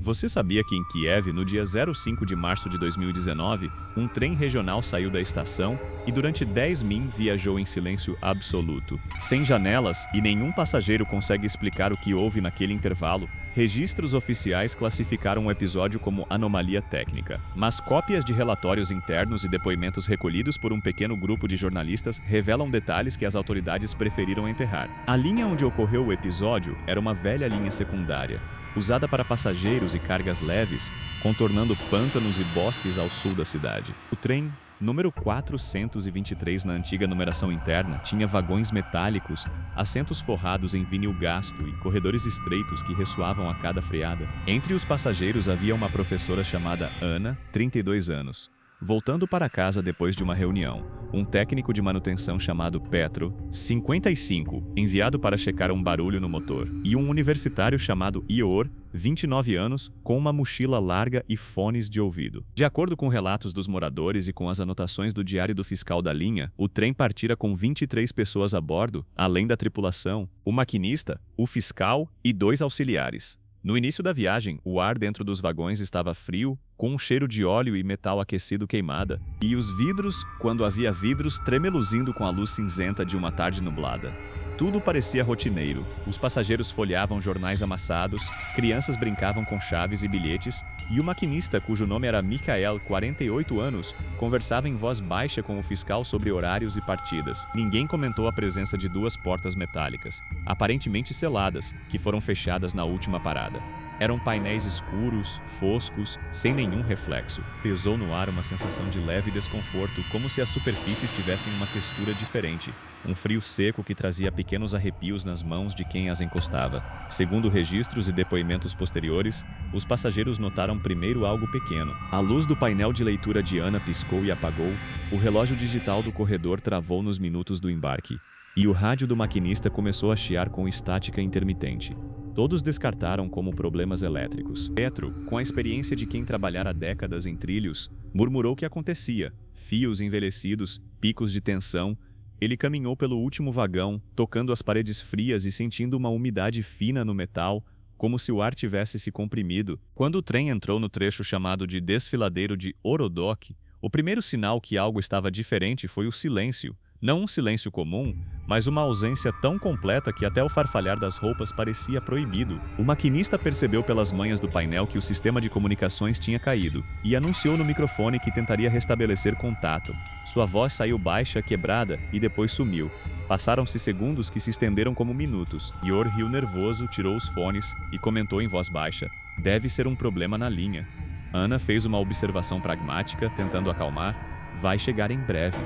Você sabia que em Kiev, no dia 05 de março de 2019, um trem regional saiu da estação e durante 10 min viajou em silêncio absoluto? Sem janelas e nenhum passageiro consegue explicar o que houve naquele intervalo, registros oficiais classificaram o episódio como anomalia técnica. Mas cópias de relatórios internos e depoimentos recolhidos por um pequeno grupo de jornalistas revelam detalhes que as autoridades preferiram enterrar. A linha onde ocorreu o episódio era uma velha linha secundária, usada para passageiros e cargas leves, contornando pântanos e bosques ao sul da cidade. O trem, número 423 na antiga numeração interna, tinha vagões metálicos, assentos forrados em vinil gasto e corredores estreitos que ressoavam a cada freada. Entre os passageiros havia uma professora chamada Ana, 32 anos. Voltando para casa depois de uma reunião, um técnico de manutenção chamado Petro, 55, enviado para checar um barulho no motor, e um universitário chamado Ior, 29 anos, com uma mochila larga e fones de ouvido. De acordo com relatos dos moradores e com as anotações do diário do fiscal da linha, o trem partira com 23 pessoas a bordo, além da tripulação, o maquinista, o fiscal e 2 auxiliares. No início da viagem, o ar dentro dos vagões estava frio, com um cheiro de óleo e metal aquecido queimada, e os vidros, quando havia vidros, tremeluzindo com a luz cinzenta de uma tarde nublada. Tudo parecia rotineiro. Os passageiros folheavam jornais amassados, crianças brincavam com chaves e bilhetes, e o maquinista, cujo nome era Mikhail, 48 anos, conversava em voz baixa com o fiscal sobre horários e partidas. Ninguém comentou a presença de 2 portas metálicas, aparentemente seladas, que foram fechadas na última parada. Eram painéis escuros, foscos, sem nenhum reflexo. Pesou no ar uma sensação de leve desconforto, como se as superfícies tivessem uma textura diferente. Um frio seco que trazia pequenos arrepios nas mãos de quem as encostava. Segundo registros e depoimentos posteriores, os passageiros notaram primeiro algo pequeno. A luz do painel de leitura de Ana piscou e apagou, o relógio digital do corredor travou nos minutos do embarque, e o rádio do maquinista começou a chiar com estática intermitente. Todos descartaram como problemas elétricos. Petro, com a experiência de quem trabalhara décadas em trilhos, murmurou que acontecia. Fios envelhecidos, picos de tensão. Ele caminhou pelo último vagão, tocando as paredes frias e sentindo uma umidade fina no metal, como se o ar tivesse se comprimido. Quando o trem entrou no trecho chamado de desfiladeiro de Orodok, o primeiro sinal que algo estava diferente foi o silêncio. Não um silêncio comum, mas uma ausência tão completa que até o farfalhar das roupas parecia proibido. O maquinista percebeu pelas manhas do painel que o sistema de comunicações tinha caído, e anunciou no microfone que tentaria restabelecer contato. Sua voz saiu baixa, quebrada, e depois sumiu. Passaram-se segundos que se estenderam como minutos. Ior riu nervoso, tirou os fones e comentou em voz baixa: "Deve ser um problema na linha." Ana fez uma observação pragmática, tentando acalmar: "Vai chegar em breve."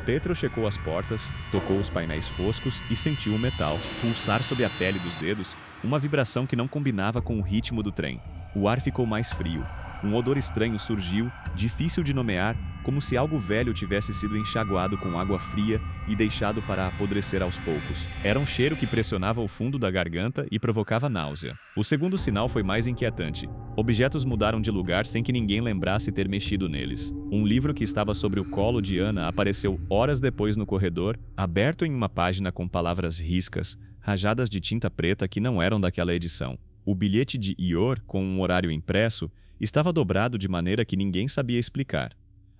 Petro checou as portas, tocou os painéis foscos e sentiu o metal pulsar sob a pele dos dedos, uma vibração que não combinava com o ritmo do trem. O ar ficou mais frio. Um odor estranho surgiu, difícil de nomear, como se algo velho tivesse sido enxaguado com água fria e deixado para apodrecer aos poucos. Era um cheiro que pressionava o fundo da garganta e provocava náusea. O segundo sinal foi mais inquietante. Objetos mudaram de lugar sem que ninguém lembrasse ter mexido neles. Um livro que estava sobre o colo de Ana apareceu horas depois no corredor, aberto em uma página com palavras riscas, rajadas de tinta preta que não eram daquela edição. O bilhete de Ior, com um horário impresso, estava dobrado de maneira que ninguém sabia explicar.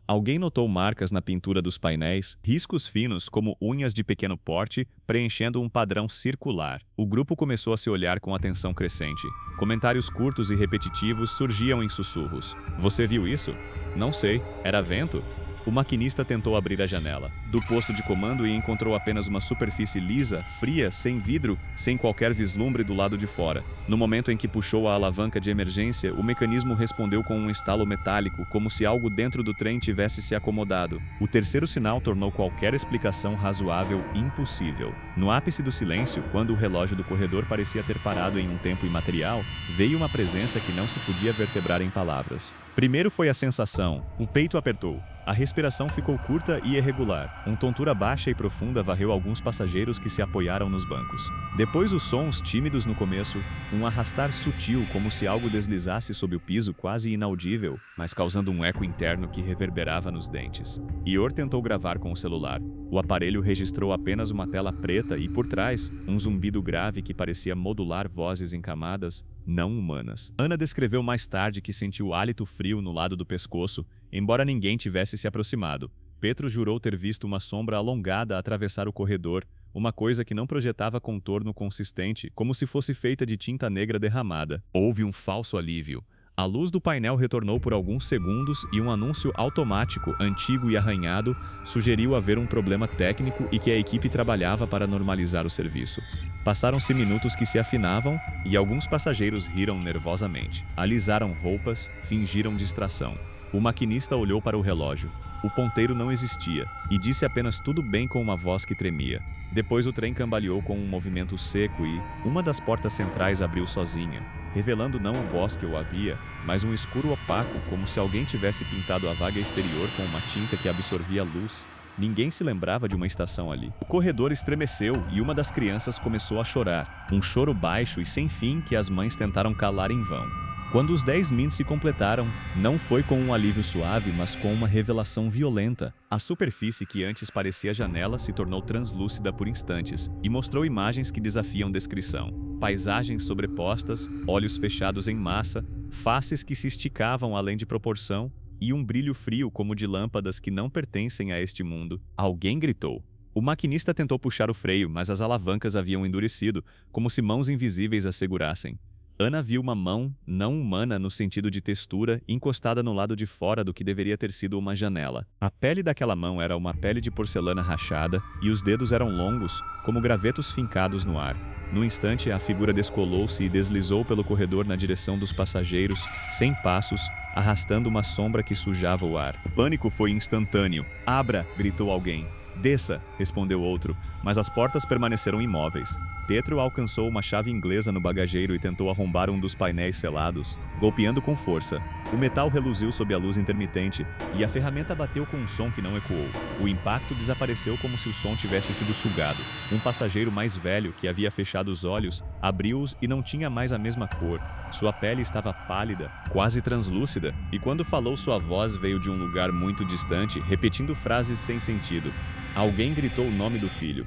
Alguém notou marcas na pintura dos painéis, riscos finos como unhas de pequeno porte, preenchendo um padrão circular. O grupo começou a se olhar com atenção crescente. Comentários curtos e repetitivos surgiam em sussurros. "Você viu isso?" "Não sei. Era vento?" O maquinista tentou abrir a janela do posto de comando e encontrou apenas uma superfície lisa, fria, sem vidro, sem qualquer vislumbre do lado de fora. No momento em que puxou a alavanca de emergência, o mecanismo respondeu com um estalo metálico, como se algo dentro do trem tivesse se acomodado. O terceiro sinal tornou qualquer explicação razoável impossível. No ápice do silêncio, quando o relógio do corredor parecia ter parado em um tempo imaterial, veio uma presença que não se podia vertebrar em palavras. Primeiro foi a sensação. O peito apertou. A respiração ficou curta e irregular. Uma tontura baixa e profunda varreu alguns passageiros que se apoiaram nos bancos. Depois os sons, tímidos no começo, um arrastar sutil como se algo deslizasse sob o piso quase inaudível, mas causando um eco interno que reverberava nos dentes. Ior tentou gravar com o celular. O aparelho registrou apenas uma tela preta e, por trás, um zumbido grave que parecia modular vozes em camadas não humanas. Ana descreveu mais tarde que sentiu hálito frio no lado do pescoço, embora ninguém tivesse se aproximado. Petro jurou ter visto uma sombra alongada atravessar o corredor, uma coisa que não projetava contorno consistente, como se fosse feita de tinta negra derramada. Houve um falso alívio. A luz do painel retornou por alguns segundos e um anúncio automático, antigo e arranhado, sugeriu haver um problema técnico e que a equipe trabalhava para normalizar o serviço. Passaram-se minutos que se afinavam e alguns passageiros riram nervosamente. Alisaram roupas, fingiram distração. O maquinista olhou para o relógio. O ponteiro não existia, e disse apenas tudo bem com uma voz que tremia. Depois o trem cambaleou com um movimento seco e uma das portas centrais abriu sozinha, revelando não o bosque ou a via, mas um escuro opaco, como se alguém tivesse pintado a vaga exterior com uma tinta que absorvia a luz. Ninguém se lembrava de uma estação ali. O corredor estremeceu e uma das crianças começou a chorar, um choro baixo e sem fim que as mães tentaram calar em vão. Quando os 10 min se completaram, não foi com um alívio suave, mas com uma revelação violenta. A superfície que antes parecia janela se tornou translúcida por instantes e mostrou imagens que desafiam descrição. Paisagens sobrepostas, olhos fechados em massa, faces que se esticavam além de proporção e um brilho frio como de lâmpadas que não pertencem a este mundo. Alguém gritou. O maquinista tentou puxar o freio, mas as alavancas haviam endurecido, como se mãos invisíveis a segurassem. Ana viu uma mão, não humana no sentido de textura, encostada no lado de fora do que deveria ter sido uma janela. A pele daquela mão era uma pele de porcelana rachada e os dedos eram longos, como gravetos fincados no ar. No instante, a figura descolou-se e deslizou pelo corredor na direção dos passageiros, 100 passos, arrastando uma sombra que sujava o ar. O pânico foi instantâneo. "Abra!" gritou alguém. "Desça!" respondeu outro, mas as portas permaneceram imóveis. Petro alcançou uma chave inglesa no bagageiro e tentou arrombar um dos painéis selados, golpeando com força. O metal reluziu sob a luz intermitente e a ferramenta bateu com um som que não ecoou. O impacto desapareceu como se o som tivesse sido sugado. Um passageiro mais velho, que havia fechado os olhos, abriu-os e não tinha mais a mesma cor. Sua pele estava pálida, quase translúcida, e quando falou sua voz veio de um lugar muito distante, repetindo frases sem sentido. Alguém gritou o nome do filho.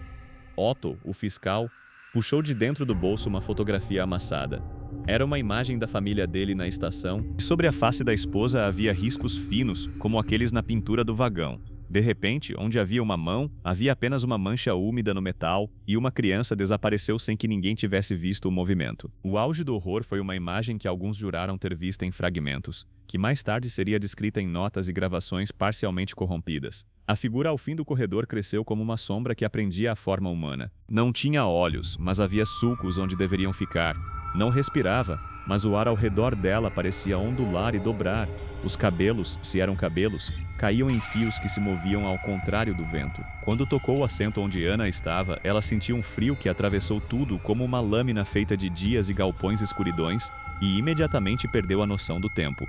Otto, o fiscal, puxou de dentro do bolso uma fotografia amassada. Era uma imagem da família dele na estação, e sobre a face da esposa havia riscos finos, como aqueles na pintura do vagão. De repente, onde havia uma mão, havia apenas uma mancha úmida no metal, e uma criança desapareceu sem que ninguém tivesse visto o movimento. O auge do horror foi uma imagem que alguns juraram ter visto em fragmentos, que mais tarde seria descrita em notas e gravações parcialmente corrompidas. A figura ao fim do corredor cresceu como uma sombra que aprendia a forma humana. Não tinha olhos, mas havia sulcos onde deveriam ficar. Não respirava, mas o ar ao redor dela parecia ondular e dobrar. Os cabelos, se eram cabelos, caíam em fios que se moviam ao contrário do vento. Quando tocou o assento onde Ana estava, ela sentiu um frio que atravessou tudo como uma lâmina feita de dias e galpões escuridões, e imediatamente perdeu a noção do tempo.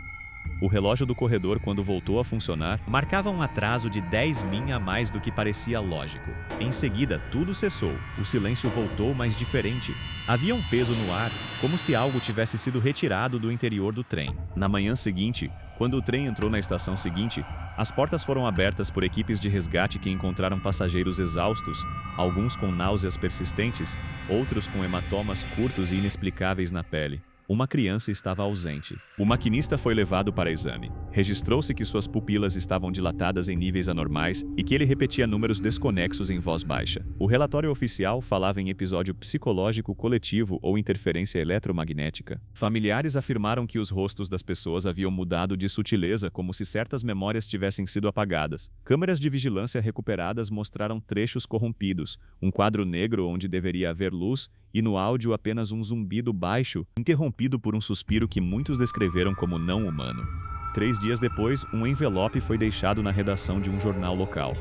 O relógio do corredor, quando voltou a funcionar, marcava um atraso de 10 min a mais do que parecia lógico. Em seguida, tudo cessou. O silêncio voltou, mas diferente. Havia um peso no ar, como se algo tivesse sido retirado do interior do trem. Na manhã seguinte, quando o trem entrou na estação seguinte, as portas foram abertas por equipes de resgate que encontraram passageiros exaustos, alguns com náuseas persistentes, outros com hematomas curtos e inexplicáveis na pele. Uma criança estava ausente. O maquinista foi levado para exame. Registrou-se que suas pupilas estavam dilatadas em níveis anormais e que ele repetia números desconexos em voz baixa. O relatório oficial falava em episódio psicológico coletivo ou interferência eletromagnética. Familiares afirmaram que os rostos das pessoas haviam mudado de sutileza, como se certas memórias tivessem sido apagadas. Câmeras de vigilância recuperadas mostraram trechos corrompidos, um quadro negro onde deveria haver luz e no áudio apenas um zumbido baixo, interrompido por um suspiro que muitos descreveram como não humano. 3 dias depois, um envelope foi deixado na redação de um jornal local.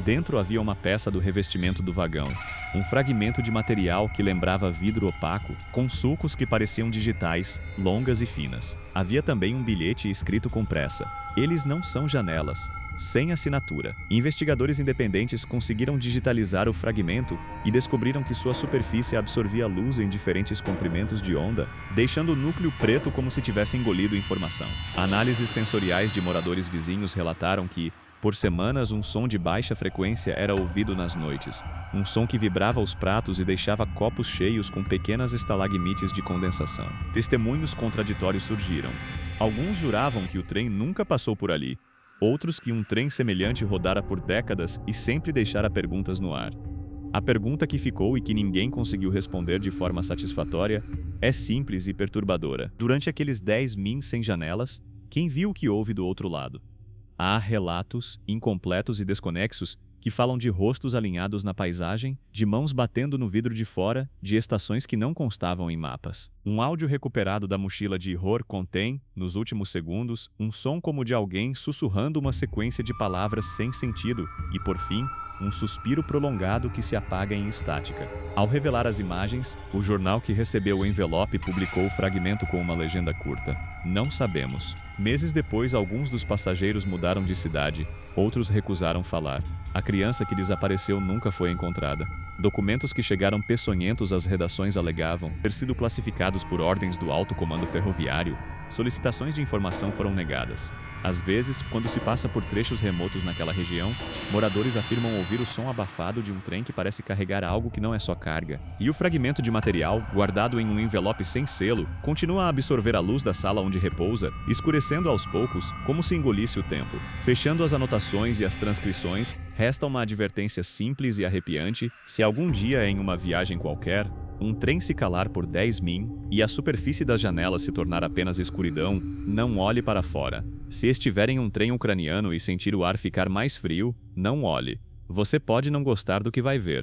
Dentro havia uma peça do revestimento do vagão, um fragmento de material que lembrava vidro opaco, com sulcos que pareciam digitais, longas e finas. Havia também um bilhete escrito com pressa. Eles não são janelas. sem assinatura. Investigadores independentes conseguiram digitalizar o fragmento e descobriram que sua superfície absorvia luz em diferentes comprimentos de onda, deixando o núcleo preto como se tivesse engolido informação. Análises sensoriais de moradores vizinhos relataram que, por semanas, um som de baixa frequência era ouvido nas noites, um som que vibrava os pratos e deixava copos cheios com pequenas estalagmites de condensação. Testemunhos contraditórios surgiram. Alguns juravam que o trem nunca passou por ali, outros que um trem semelhante rodara por décadas e sempre deixara perguntas no ar. A pergunta que ficou e que ninguém conseguiu responder de forma satisfatória é simples e perturbadora. Durante aqueles 10 min sem janelas, quem viu o que houve do outro lado? Há relatos, incompletos e desconexos, que falam de rostos alinhados na paisagem, de mãos batendo no vidro de fora, de estações que não constavam em mapas. Um áudio recuperado da mochila de Ihor contém, nos últimos segundos, um som como de alguém sussurrando uma sequência de palavras sem sentido e, por fim, um suspiro prolongado que se apaga em estática. Ao revelar as imagens, o jornal que recebeu o envelope publicou o fragmento com uma legenda curta. Não sabemos. Meses depois, alguns dos passageiros mudaram de cidade, outros recusaram falar. A criança que desapareceu nunca foi encontrada. Documentos que chegaram peçonhentos às redações alegavam ter sido classificados por ordens do alto comando ferroviário. Solicitações de informação foram negadas. Às vezes, quando se passa por trechos remotos naquela região, moradores afirmam ouvir o som abafado de um trem que parece carregar algo que não é só carga. E o fragmento de material, guardado em um envelope sem selo, continua a absorver a luz da sala onde repousa, escurecendo aos poucos, como se engolisse o tempo. Fechando as anotações e as transcrições, resta uma advertência simples e arrepiante: se algum dia, em uma viagem qualquer, um trem se calar por 10 min e a superfície das janelas se tornar apenas escuridão, não olhe para fora. Se estiver em um trem ucraniano e sentir o ar ficar mais frio, não olhe. Você pode não gostar do que vai ver,